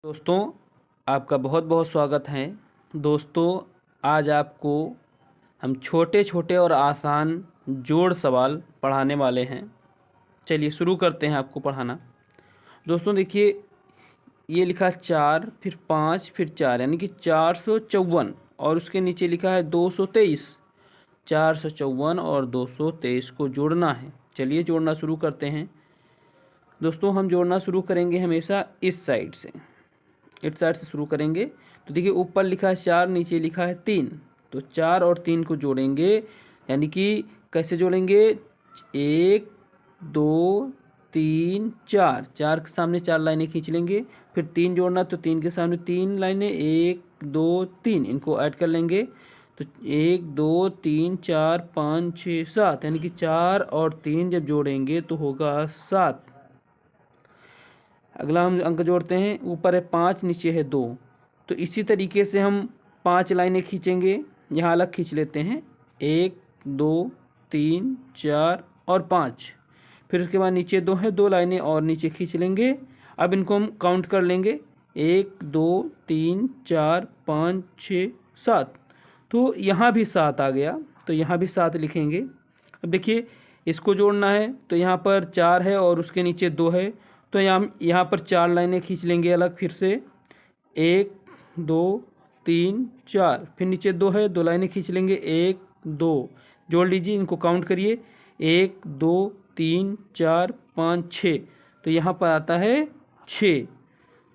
दोस्तों, आपका बहुत बहुत स्वागत है। दोस्तों, आज आपको हम छोटे छोटे और आसान जोड़ सवाल पढ़ाने वाले हैं। चलिए शुरू करते हैं आपको पढ़ाना। दोस्तों देखिए, ये लिखा 4 फिर 5 फिर 4 यानी कि 454 और उसके नीचे लिखा है 223। 454 और 223 को जोड़ना है। चलिए जोड़ना शुरू करते हैं। दोस्तों, हम जोड़ना शुरू करेंगे हमेशा इस साइड से शुरू करेंगे। तो देखिए, ऊपर लिखा है 4, नीचे लिखा है 3। तो 4 और 3 को जोड़ेंगे, यानी कि कैसे जोड़ेंगे? 1 2 3 4, 4 के सामने 4 लाइनें खींच लेंगे। फिर 3 जोड़ना, तो 3 के सामने 3 लाइनें, 1 2 3, इनको ऐड कर लेंगे। तो 1 2 3 4 5 6 7, यानी कि 4 और 3 जब जोड़ेंगे तो होगा 7। अगला हम अंक जोड़ते हैं। ऊपर है 5, नीचे है 2। तो इसी तरीके से हम 5 लाइनें खींचेंगे। यहाँ अलग खींच लेते हैं, 1 2 3 4 और 5। फिर उसके बाद नीचे 2 है, 2 लाइनें और नीचे खींच लेंगे। अब इनको हम काउंट कर लेंगे, 1 2 3 4 5 6 7। तो यहाँ भी 7 आ गया, तो यहाँ भी 7 लिखेंगे। अब देखिए, इसको जोड़ना है तो यहाँ पर 4 है और उसके नीचे 2 है। तो यहाँ पर 4 लाइनें खींच लेंगे अलग फिर से, 1 2 3 4। फिर नीचे 2 है, 2 लाइनें खींच लेंगे, 1 2। जोड़ लीजिए, इनको काउंट करिए, 1 2 3 4 5 6। तो यहाँ पर आता है 6।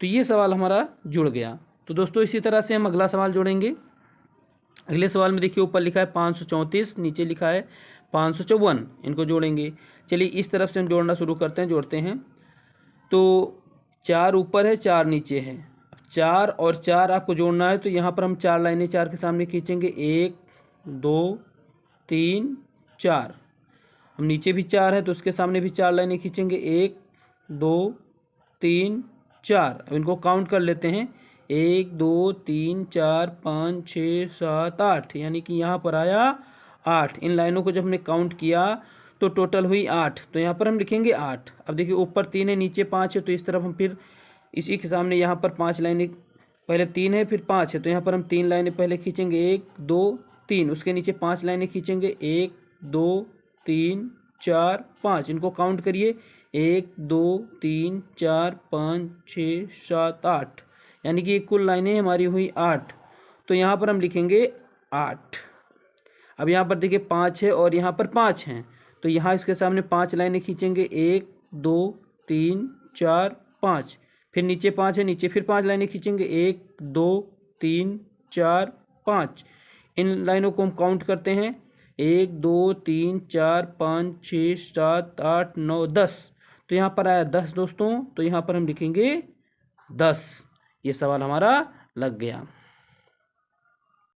तो ये सवाल हमारा जुड़ गया। तो दोस्तों, इसी तरह से हम अगला सवाल जोड़ेंगे। अगले सवाल में देखिए, ऊपर लिखा है 534, नीचे लिखा है 554। इनको जोड़ेंगे। चलिए इस तरफ से हम जोड़ना शुरू करते हैं, जोड़ते हैं। तो 4 ऊपर है, 4 नीचे है। 4 और 4 आपको जोड़ना है, तो यहाँ पर हम 4 लाइनें 4 के सामने खींचेंगे, 1 2 3 4। हम नीचे भी 4 है तो उसके सामने भी 4 लाइनें खींचेंगे, 1 2 3 4। अब इनको काउंट कर लेते हैं, 1 2 3 4 5 6 7 8, यानी कि यहाँ पर आया 8। इन लाइनों को जब हमने काउंट किया तो टोटल हुई 8। तो यहाँ पर हम लिखेंगे 8। अब देखिए, ऊपर 3 है, नीचे 5 है, तो इस तरफ हम फिर इसी के सामने यहाँ पर 5 लाइनें, पहले 3 है फिर 5 है, तो यहाँ पर हम 3 लाइनें पहले खींचेंगे, 1 2 3। उसके नीचे 5 लाइनें खींचेंगे, 1 2 3 4 5। इनको काउंट करिए, 1 2 3 4 5 6 7 8, यानी कि कुल लाइनें हमारी हुई 8। तो यहाँ पर हम लिखेंगे 8। अब यहाँ पर देखिए 5 है और यहाँ पर 5 हैं, तो यहाँ इसके सामने 5 लाइनें खींचेंगे, 1 2 3 4 5। फिर नीचे 5 है, नीचे फिर 5 लाइनें खींचेंगे, 1 2 3 4 5। इन लाइनों को हम काउंट करते हैं, 1 2 3 4 5 6 7 8 9 10। तो यहाँ पर आया 10 दोस्तों। तो यहाँ पर हम लिखेंगे 10। ये सवाल हमारा लग गया।